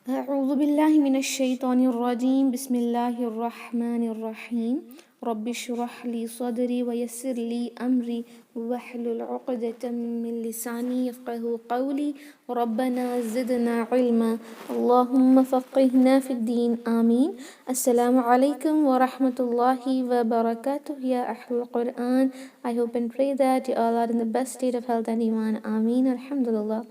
أعوذ بالله من الشيطان الرجيم بسم الله الرحمن الرحيم رب اشرح لي صدري ويسر لي أمري واحلل عقدة من لساني يفقه قولي ربنا زدنا علما اللهم فقهنا في الدين آمين. السلام عليكم ورحمة الله وبركاته يا أهل القرآن. I hope and pray that you all are in the best state of health and iman. Ameen. Alhamdulillah.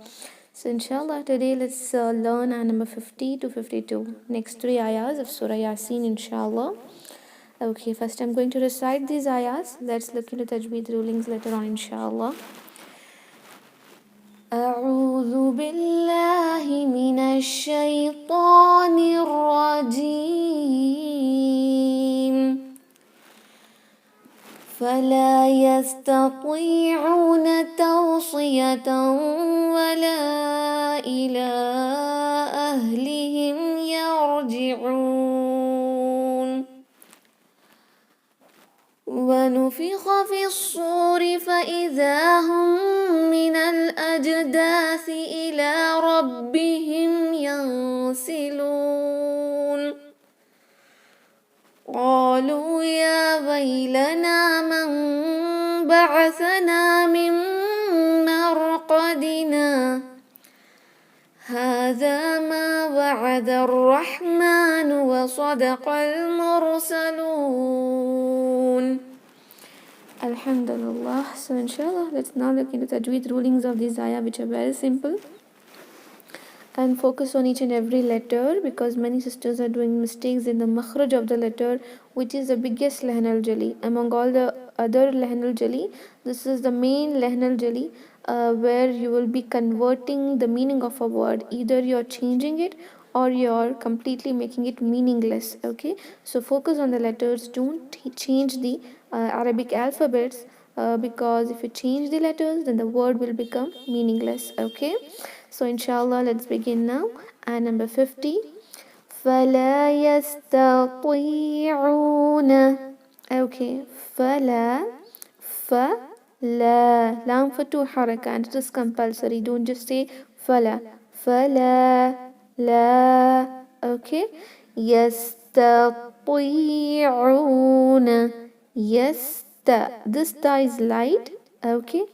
So inshallah today let's learn ayah number 50 to 52. Next three ayahs of Surah Yaseen inshallah. Okay, first I'm going to recite these ayahs. Let's look into Tajweed rulings later on inshallah. أعوذ بالله من الشيطان الرجيم فلا يستطيعون توصية ولا إلى أهلهم يرجعون ونفخ في الصور فإذا هم من الأجداث إلى ربهم ينسلون قالوا يا ويلنا من بعثنا من مرقدنا هذا ما وعد الرحمن وصدق المرسلون. Alhamdulillah. So inshallah let's now look into Tajweed rulings of this ayah, which are very simple, and focus on each and every letter, because many sisters are doing mistakes in the makhraj of the letter, which is the biggest lahn al-jali among all the other lahn al-jali. This is the main lahn al-jali, where you will be converting the meaning of a word. Either you're changing it or you're completely making it meaningless. Okay, so focus on the letters. Don't change the Arabic alphabets, because if you change the letters then the word will become meaningless. Okay, so inshallah let's begin now. Ayah number 50. فلا يستطيعون. Okay, فلا lam for two haraka, and it is compulsory. Don't just say fala. La. Okay, يستطيعون. This ta is light. Okay,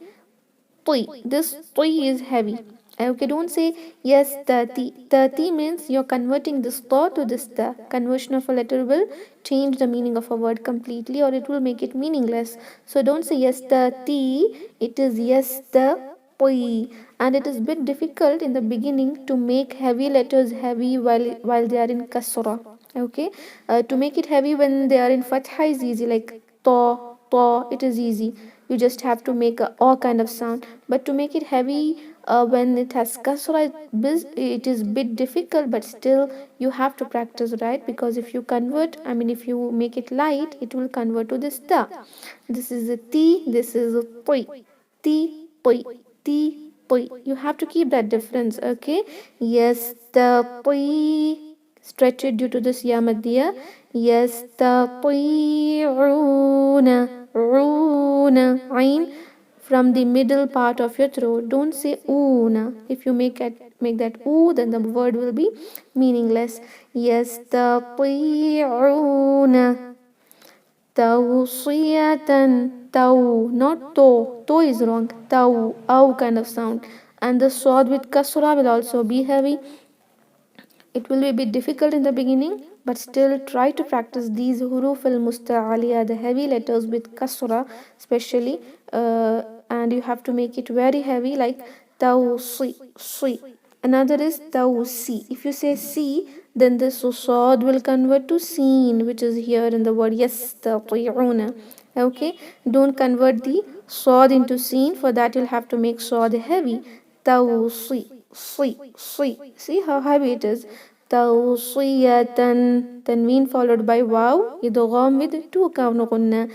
this is heavy. Okay, don't say yes, 30. 30 means you're converting this ta to this ta. Conversion of a letter will change the meaning of a word completely, or it will make it meaningless. So don't say yes, 30. It is yes, the. And it is a bit difficult in the beginning to make heavy letters heavy while they are in kasra. Okay, to make it heavy when they are in fatha is easy, like ta, it is easy. You just have to make a o kind of sound. But to make it heavy when it has kasra, it is bit difficult, but still you have to practice, right? Because if you if you make it light, it will convert to this ta. This is a ti, this is a poi. Ti, poi, ti, poi. You have to keep that difference. Okay, yes, the poi. Stretch it due to this ya maddiya. يستطيعون. Ain from the middle part of your throat. Don't say una. If you make that oo, then the word will be meaningless. يستطيعون توصية. Taw, not to. To is wrong. Taw, ow kind of sound. And the sword with kasra will also be heavy. It will be a bit difficult in the beginning, but still try to practice these huruf al-musta'aliya, the heavy letters with kasra especially, and you have to make it very heavy, like tawsi. Another is tawsi. If you say si, then this sad will convert to seen, which is here in the word yastati'una. Okay, don't convert the sad into seen. For that you'll have to make sad heavy. Tawsi. See how heavy it is. Tawsiyatan. Tanween followed by waw. Idgham with two kawn gunna.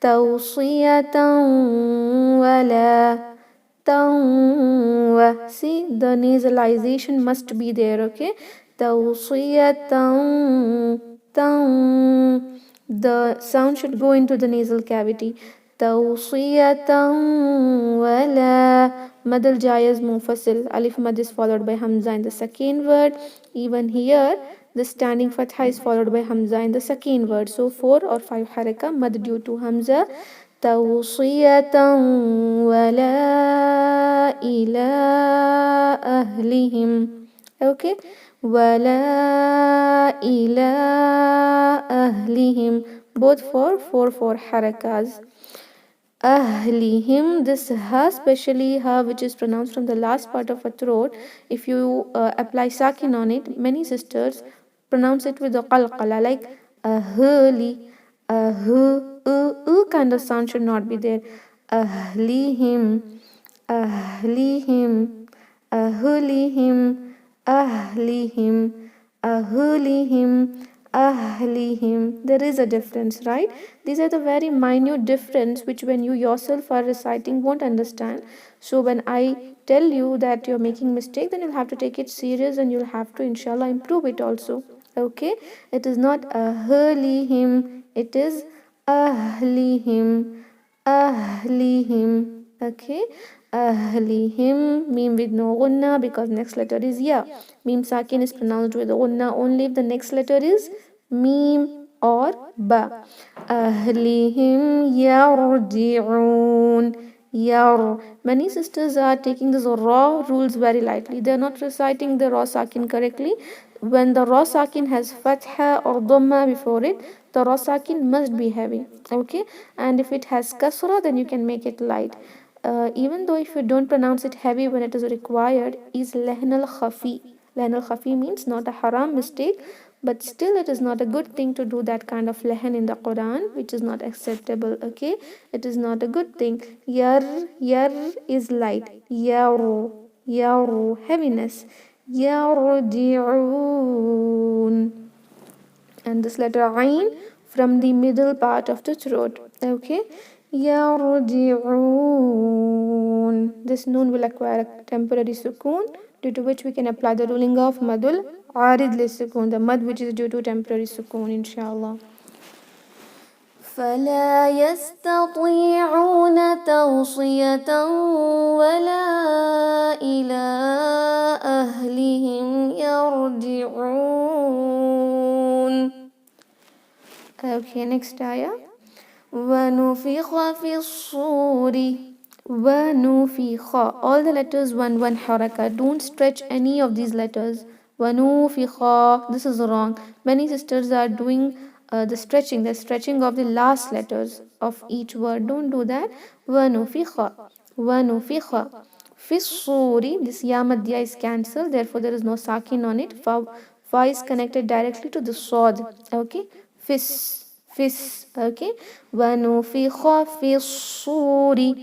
Tawsiyatan wala. Taw. See, the nasalization must be there. Okay. Tawsiyatan. The sound should go into the nasal cavity. Tawsiyatan wala. Mad al jaya is munfasil. Alif mad is followed by hamza in the second word. Even here, the standing fatha is followed by hamza in the second word. So 4 or 5 haraka mad due to hamza. Tawsiyatan wala ila ahlihim. Okay, wala ila ahlihim, both for 4 harakas. Ahlihim, this ha, especially ha which is pronounced from the last part of a throat, if you apply sakin on it, many sisters pronounce it with a qalqala, like ahli, kind of sound should not be there. Ahlihim, ahlihim, ahlihim, ahlihim, ahlihim, ahlihim. There is a difference, right? These are the very minute difference which when you yourself are reciting won't understand. So when I tell you that you're making mistake, then you'll have to take it serious and you'll have to inshallah improve it also. Okay, it is not ahlihim, it is ahlihim, ahlihim. Okay, ahlihim, meme with no gunna because next letter is ya. Meme sakin is pronounced with gunna only if the next letter is meme or ba. Ahlihim yarji'un. Yar. Many sisters are taking these raw rules very lightly. They are not reciting the raw sakin correctly. When the raw sakin has fatha or dhamma before it, the raw sakin must be heavy. Okay, and if it has kasra, then you can make it light. Even though if you don't pronounce it heavy when it is required, is lehn al khafi. Lehn al khafi means not a haram mistake, but still it is not a good thing to do that kind of lehn in the Quran, which is not acceptable. Okay, it is not a good thing. Yar is light. Yaru, heaviness. Yarji'un, and this letter ain from the middle part of the throat. Okay, yarji'un. This noon will acquire a temporary sukoon, due to which we can apply the ruling of madul arid li sukoon, the mad which is due to temporary sukoon, inshallah. فلا يستطيعون توصية ولا إلى أهلهم يرجعون. Okay, next ayah. وَنُفِخَ فِي الصُّورِ. وَنُفِخَ. All the letters one haraka. Don't stretch any of these letters. وَنُفِخَ. This is wrong. Many sisters are doing the stretching of the last letters of each word. Don't do that. وَنُفِخَ. وَنُفِخَ. Fi suri, this ya madhya is cancelled, therefore there is no sakin on it. Fa is connected directly to the sod. Okay, fis. Okay, wanufikha fi suri.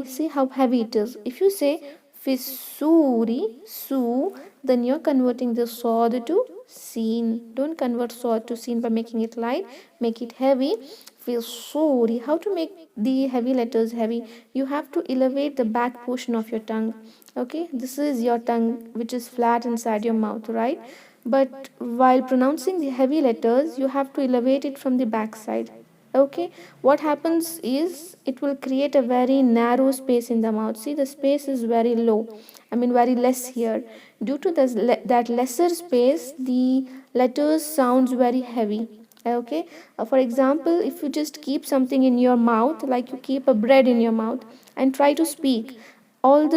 See how heavy it is. If you say fi suri, su, then you're converting the sod to seen. Don't convert sod to seen by making it light. Make it heavy. Fi suri. How to make the heavy letters heavy? You have to elevate the back portion of your tongue. Okay, this is your tongue which is flat inside your mouth, right? But while pronouncing the heavy letters, you have to elevate it from the back side. Okay, what happens is it will create a very narrow space in the mouth. See, the space is very low, very less here. Due to this, that lesser space, the letters sounds very heavy. Okay, for example, if you just keep something in your mouth, like you keep a bread in your mouth and try to speak, all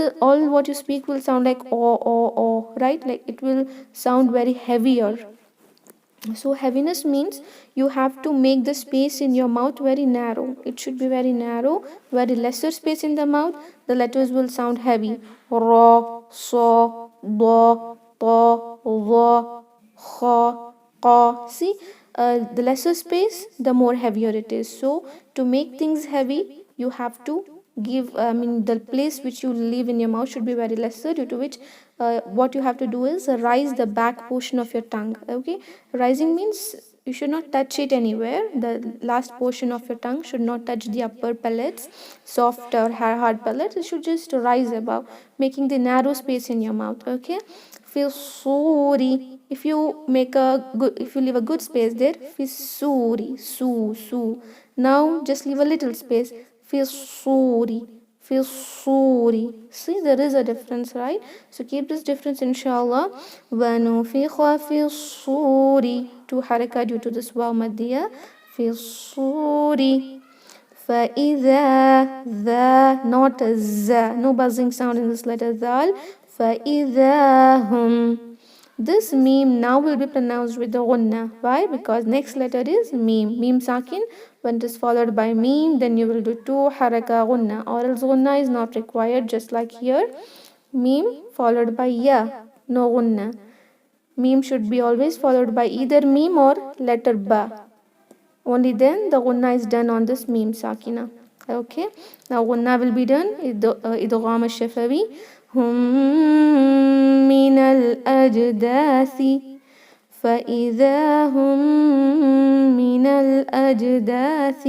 what you speak will sound like oh, right? Like it will sound very heavier. So heaviness means you have to make the space in your mouth very narrow. It should be very narrow, very lesser space in the mouth. The letters will sound heavy. Ra, sa, da, ta, za, kha, qa. See, the lesser space, the more heavier it is. So to make things heavy, you have to give the place which you leave in your mouth should be very lesser, due to which what you have to do is rise the back portion of your tongue. Okay, rising means you should not touch it anywhere. The last portion of your tongue should not touch the upper palates, soft or hard palates. It should just rise above, making the narrow space in your mouth. Okay, feel sorry. If you leave a good space there, feel sorry, su. Now just leave a little space. Fi suri. Fi suri. See, there is a difference, right? So keep this difference, inshallah. وَنُفِخَ فِي الصُّورِ. Two haraka due to this waw maddiya. في الصور فإذا the not z, no buzzing sound in this letter zal. فإذا هم. This meme now will be pronounced with the gunna. Why? Because next letter is meme. Meme sakin. When it is followed by meme, then you will do two haraka gunna. Or else gunna is not required, just like here. Meme followed by ya. No gunna. Meme should be always followed by either meme or letter ba. Only then the gunna is done on this meme sakina. Okay. Now gunna will be done. Idgham al-shafawi. هم من الأجداث فإذا هم من الأجداث.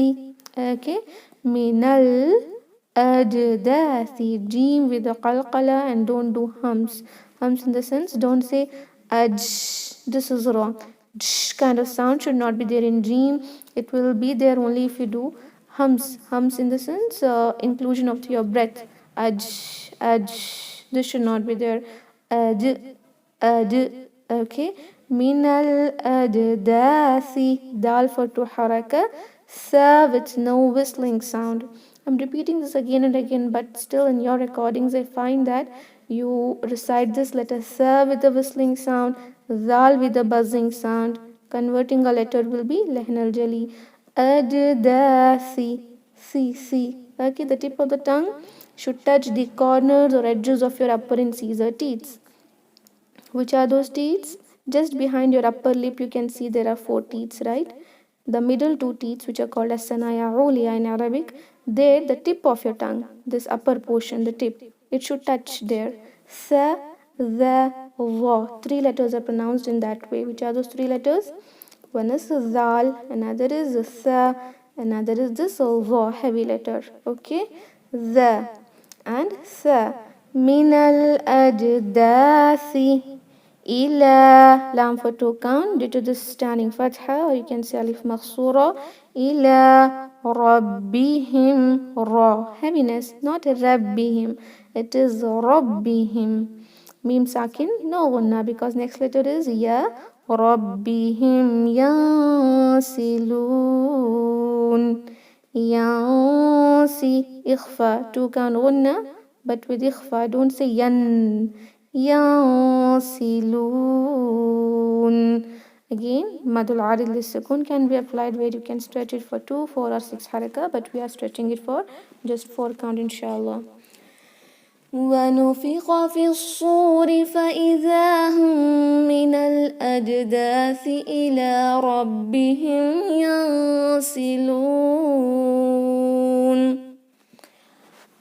Okay. من الأجداث. Jim with the qalqala, and don't do hums. Hums in the sense, don't say aj. This is wrong. Kind of sound should not be there in dream. It will be there only if you do hums. Hums in the sense inclusion of your breath. Aj, aj. This should not be there. Ad, ad. Okay. Minal adasi. Dal for two haraka. Sa with no whistling sound. I'm repeating this again and again, but still in your recordings I find that you recite this letter sa with a whistling sound, zal with a buzzing sound. Converting a letter will be lehn al jali. Adasi. Si. Okay, the tip of the tongue should touch the corners or edges of your upper and incisor teeth. Which are those teeth? Just behind your upper lip you can see there are 4 teeth, right? The middle 2 teeth, which are called as sanaya uliya in Arabic, there the tip of your tongue, this upper portion, the tip, it should touch there. Sa, the, wa. 3 letters are pronounced in that way. Which are those 3 letters? One is zal, another is sa, another is this wa, heavy letter. Okay? The and sa. Minal ajdasi. Ila, lam for 2 count due to this standing fatha, or you can say alif makhsura. Ila rabbihim, ra, heaviness, not rabbihim, it is rabbihim. Mim sakin, no gunna, because next letter is ya. Rabbihim yansilun. Yansi, ikhfa, 2 count gunna, but with ikhfa, don't say yan. ينصلون. Again, madul arid lissakun can be applied where you can stretch it for 2, 4 or 6 haraka, but we are stretching it for just 4 count, inshallah. ونفخ في الصور فإذا هم من الأجداث إلى ربهم ينسلون.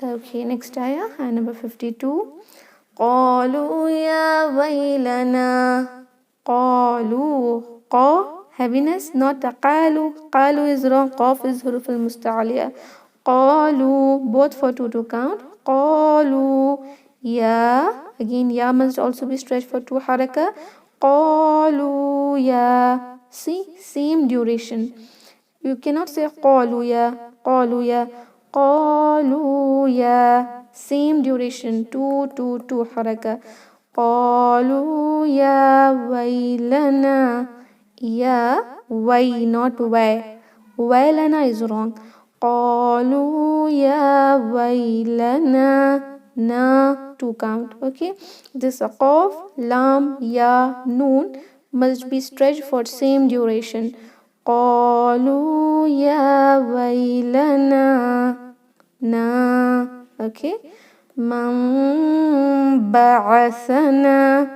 Okay, next ayah, ayah number 52. قالوا يا ويلنا. قالوا, qa, heaviness, not a qalu. Qalu is wrong. Qaf is huruf al-musta'aliya. Qalu, both for 2 to count. Qalu ya. Again, ya must also be stretched for 2 haraka. Qalu ya. See, same duration. You cannot say qalu ya. Qalu ya. Qalu ya. Same duration, 2 haraka. Qalu ya waylana. Ya, way, not way. Waylana is wrong. Qalu ya waylana. Na, 2 count. Okay. This qaf, lam, ya, noon must be stretched for same duration. Qalu ya waylana. Na. Okay. Man ba'athana.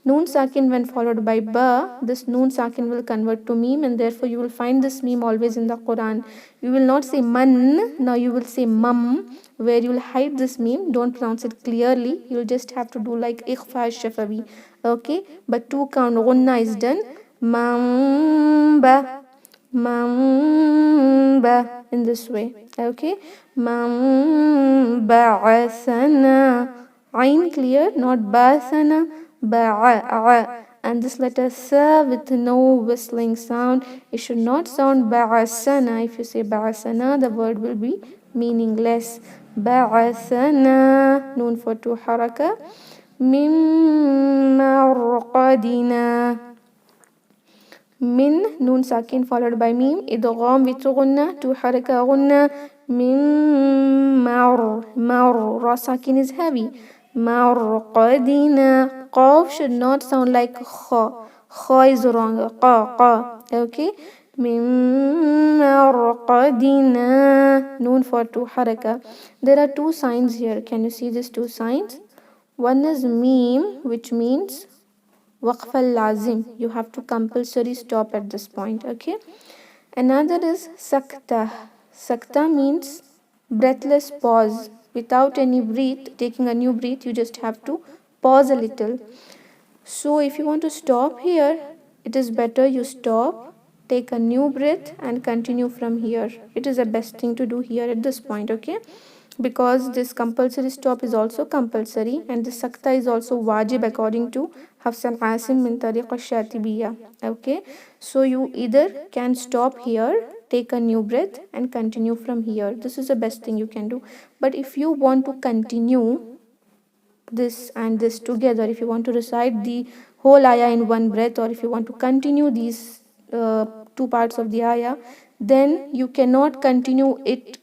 Noon sakin when followed by ba, this noon sakin will convert to meme, and therefore you will find this meme always in the Quran. You will not say man, now you will say mam, where you will hide this meme. Don't pronounce it clearly. You will just have to do like ikhfa shafawi. Okay, but 2 count gunna is done. Mamba, mamba, in this way. Okay, man ba'athana. Ain clear, not ba'athana. ba'a. And this letter sa with no whistling sound. It should not sound ba'asana. If you say ba'asana, the word will be meaningless. Ba'asana. Noon for two haraka. Min marqadina. Min, noon sakin followed by mim, idgham with gunna, two haraka gunna. Min mar, ra sakin is heavy. Marqadina. Qaf should not sound like kha. Kha is wrong. Qa. Okay. Min marqadina. Noon for two haraka. There are two signs here. Can you see these two signs? One is mim, which means waqf al-lazim. You have to compulsory stop at this point. Okay. Another is sakta. Sakta means breathless pause. Without any breath, taking a new breath, you just have to pause a little. So if you want to stop here, it is better you stop, take a new breath and continue from here. It is the best thing to do here at this point. Okay. Because this compulsory stop is also compulsory and the sakta is also wajib according to Hafs and Asim min tariq al-Shatibiyya. Okay. So you either can stop here, take a new breath and continue from here. This is the best thing you can do. But if you want to continue this and this together, if you want to recite the whole ayah in one breath, or if you want to continue these two parts of the ayah, then you cannot continue it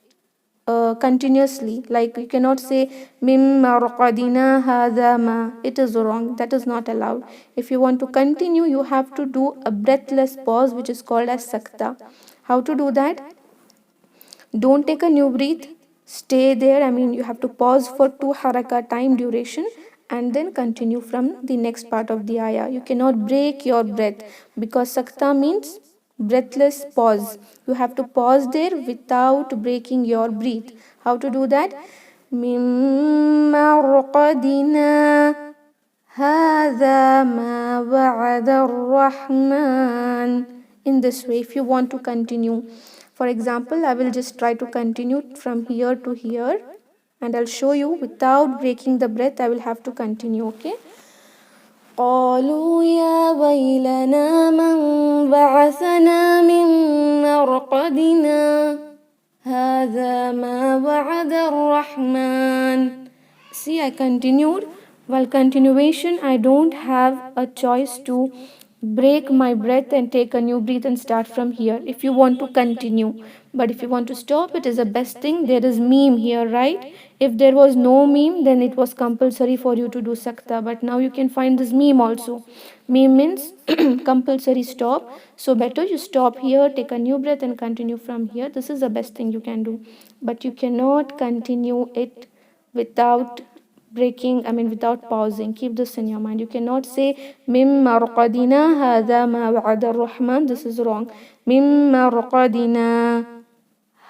continuously. Like you cannot say mimma raqadina hadha ma. It is wrong. That is not allowed. If you want to continue, you have to do a breathless pause, which is called as sakta. How to do that? Don't take a new breath. Stay there. I mean, you have to pause for 2 haraka time duration and then continue from the next part of the ayah. You cannot break your breath because sakta means breathless pause. You have to pause there without breaking your breath. How to do that? Mimma raqadina hadha ma wa'ada ar-Rahman. In this way, if you want to continue. For example, I will just try to continue from here to here and I'll show you without breaking the breath. I will have to continue. Okay. قالوا يا ويلنا من بعثنا من مرقدنا هذا ما وعد الرحمن. See, I continued. While continuation, I don't have a choice to break my breath and take a new breath and start from here if you want to continue. But if you want to stop, it is the best thing. There is meme here, right? If there was no meme, then it was compulsory for you to do sakta. But now you can find this meme also. Meme means compulsory stop. So better you stop here, take a new breath and continue from here. This is the best thing you can do. But you cannot continue it without breaking, without pausing. Keep this in your mind. You cannot say mimma raqadina hadha ma wa'ada ar-Rahman. This is wrong. Mimma raqadina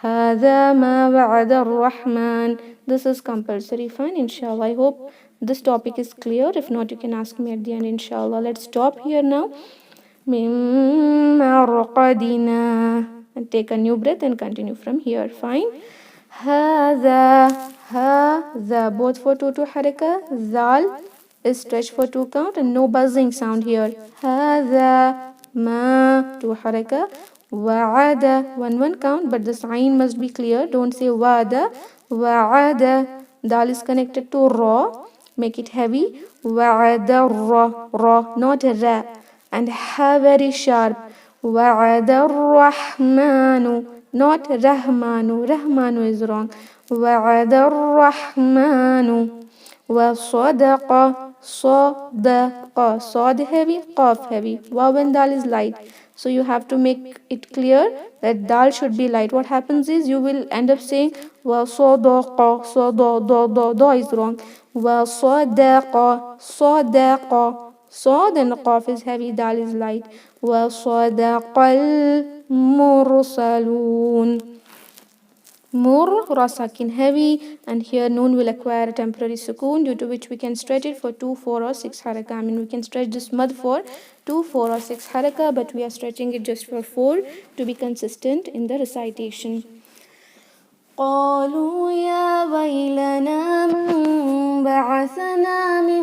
hadha ma wa'ada ar-Rahman. This is compulsory. Fine, inshallah. I hope this topic is clear. If not, you can ask me at the end, inshallah. Let's stop here now. Mimma raqadina and take a new breath and continue from here. Fine. Hadha, both for two haraka. Zal is stretched for 2 count and no buzzing sound here. Hadha, ma, 2 haraka. Wa'ada, 1 count, but the sign must be clear. Don't say wa'ada. Wa'ada, dal is connected to ra. Make it heavy. Wa'ada, ra, not ra. And ha very sharp. Wa'ada rahmanu, not rahmanu. Rahmanu is wrong. Wa'ada rahmanu. Wa sadaqa, sadaqa. Sad heavy, qaf heavy. Waw and dal is light. So you have to make it clear that dal should be light. What happens is you will end up saying wa sadaqa, da is wrong. Wa sadaqa, sadaqa. Sad and qaf is heavy, dal is light. وَصَدَقَ الْمُرْسَلُونَ. Mur, ra sakin heavy, and here noon will acquire a temporary sukoon, due to which we can stretch it for 2, 4 or 6 haraka. We can stretch this mud for 2, 4 or 6 haraka, but we are stretching it just for 4 to be consistent in the recitation. قالوا يا ويلنا من بعثنا من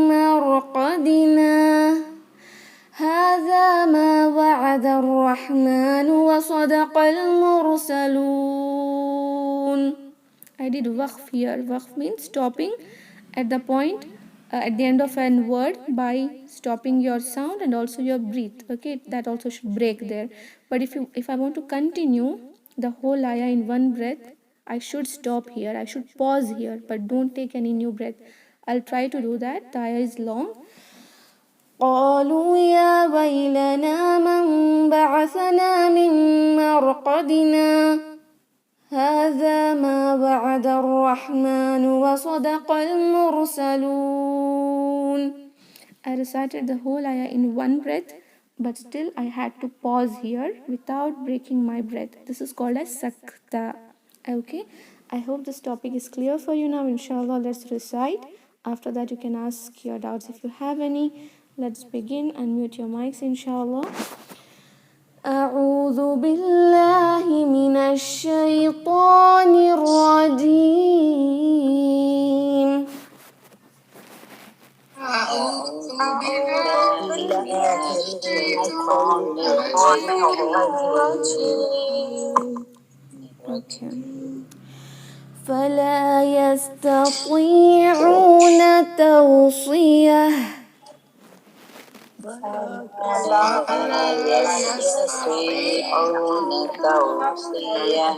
مرقدنا هذا ما وعد الرحمن وصدق المرسلون. I did waqf here. Waqf means stopping at the point at the end of a word by stopping your sound and also your breath. Okay, that also should break there. But if I want to continue the whole ayah in one breath, I should stop here. I should pause here, but don't take any new breath. I'll try to do that. The ayah is long. قالوا يا ويلنا من بعثنا من مرقدنا هذا ما وعد الرحمن وصدق المرسلون. I recited the whole ayah in one breath, but still I had to pause here without breaking my breath. This is called as sakta. Okay, I hope this topic is clear for you now. Inshallah, let's recite. After that, you can ask your doubts if you have any. Let's begin. Unmute your mics, inshallah. أعوذ بالله من الشيطان الرجيم. أعوذ بالله من الشيطان الرجيم. Okay. فلا يستطيعون توصية فلا يستطيعون توصية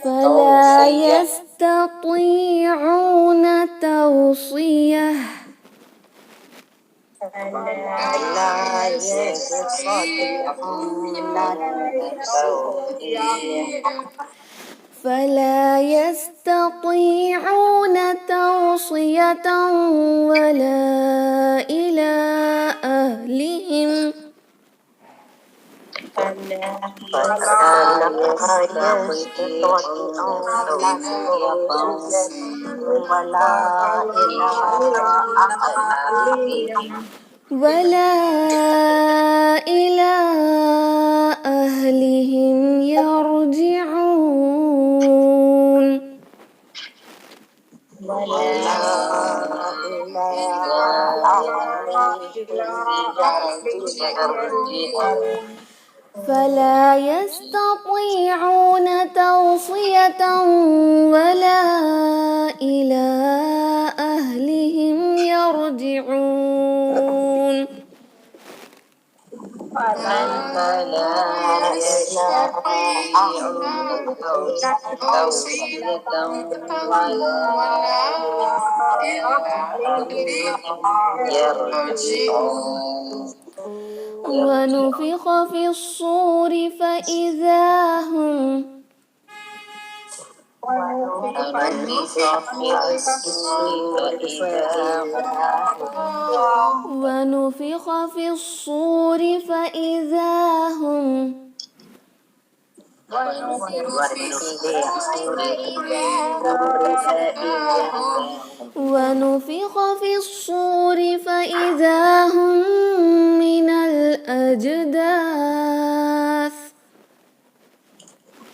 فلا يستطيعون توصية فلا يستطيعون توصية ولا إلى أهلهم فلا ولا إلى أهلهم يرجعون فلا يستطيعون توصية ولا إلى أهلهم يرجعون فلا يستطيعون توصية ولا يرجعون ونفخ في الصور فإذا هم ونفخ في الصور فإذا هم ونفخ في الصور فإذا هم من الأجداث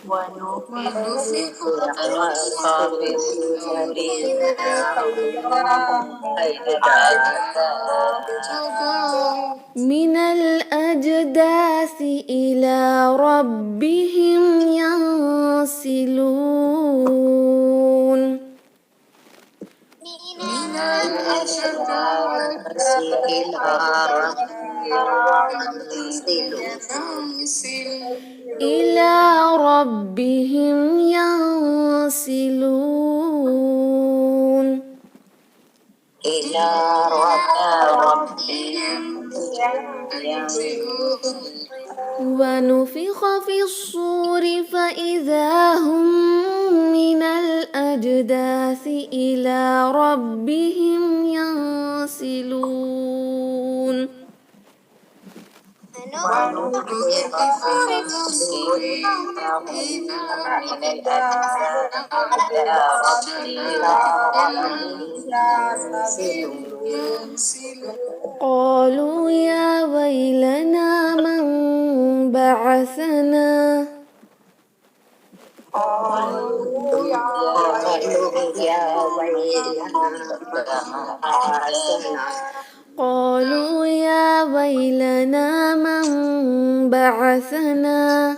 ونفخ في الصور من الأجداث إلى ربهم ينسلون من الأجداث إلى ربهم ينسلون إلى ربهم ينسلون ونفخ في الصور فإذا هم من الأجداث إلى ربهم ينسلون ونفخ في الصور فإذا من الأجداث إلى ربهم ينسلون قالوا يا ويلنا من بعثنا قالوا يا ويلنا بعثنا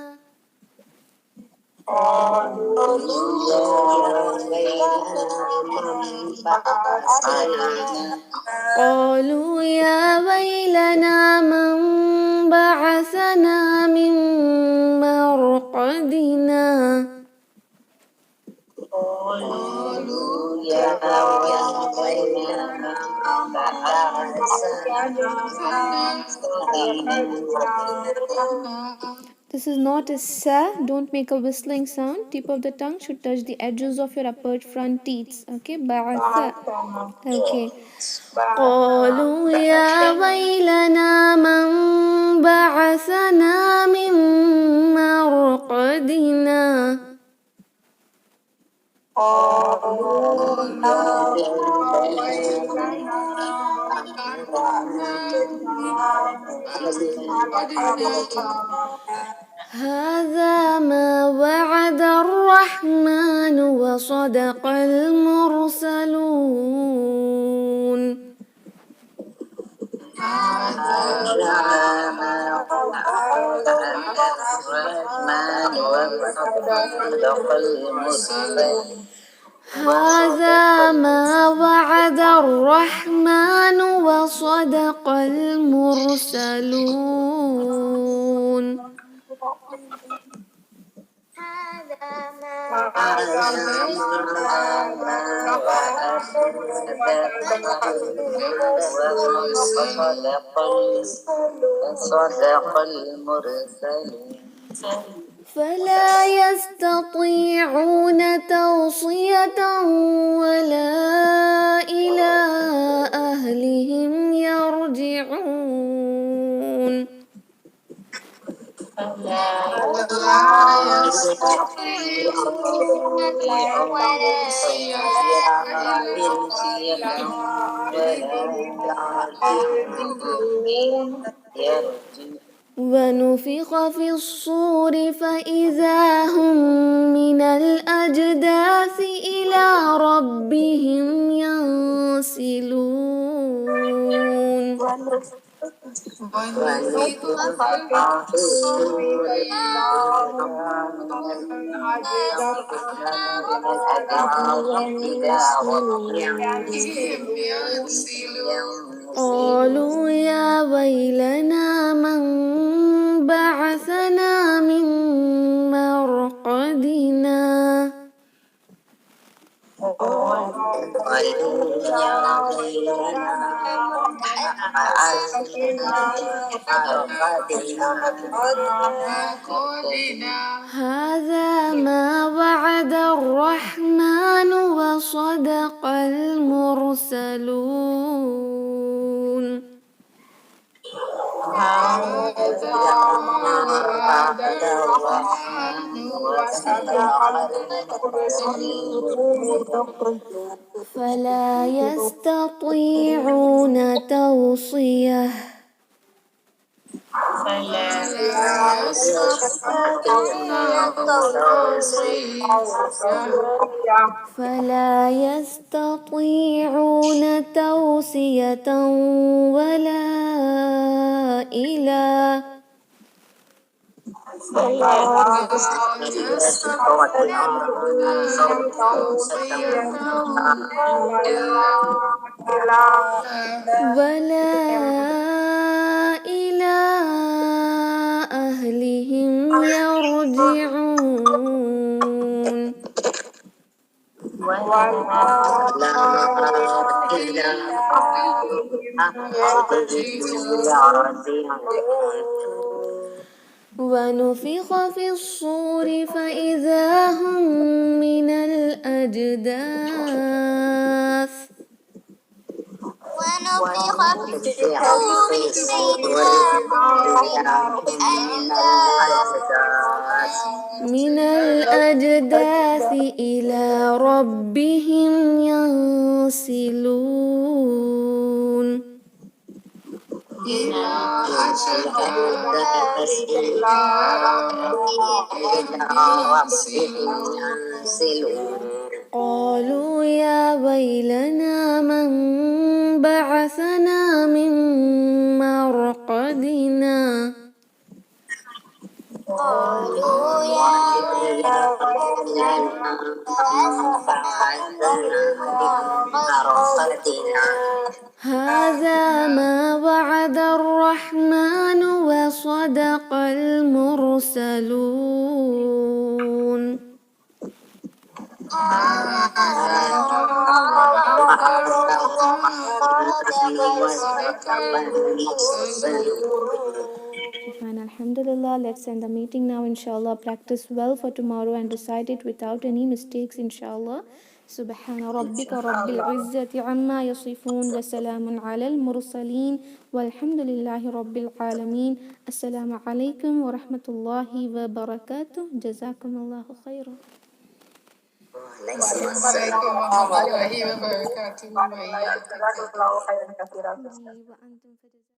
قالوا يا ويلنا من بعثنا قالوا يا ويلنا من بعثنا من مرقدنا قالوا يا ويلنا This is not a sa. Don't make a whistling sound. Tip of the tongue should touch the edges of your upper front teeth. Okay, ba'atha. Okay. قالوا يا ويلنا من بعثنا من مرقدنا هذا ما وعد الرحمن وصدق المرسلون هذا ما وعد الرحمن وصدق المرسلون صدق المرسلين فلا يستطيعون توصية ولا إلى أهلهم يرجعون ونفخ في الصور فإذا هم من الأجداث إلى ربهم ينسلون قالوا يا ويلنا من بعثنا من مرقدنا هذا ما وعد الرحمن وصدق المرسلون فلا يستطيعون توصية فلا يستطيعون توصية ولا إلى ولا إلى أهلهم يرجعون ونفخ في الصور فإذا هم من الأجداث من الأجداث إلى ربهم ينسلون إلى ربهم ينسلون قالوا يا ويلنا من بعثنا من مرقدنا قالوا يا ويلنا بعثنا مرقدنا هذا ما وعد الرحمن وصدق المرسلون Shifan, Alhamdulillah. Let's end the meeting now, inshallah. Practice well for tomorrow and recite it without any mistakes, inshallah. سبحان ربك رب العزة عما يصفون وسلام على المرسلين والحمد لله رب العالمين. السلام عليكم ورحمة الله وبركاته. جزاكم الله خيرا. Waalaikumsalam warahmatullahi wabarakatuh. وأنتم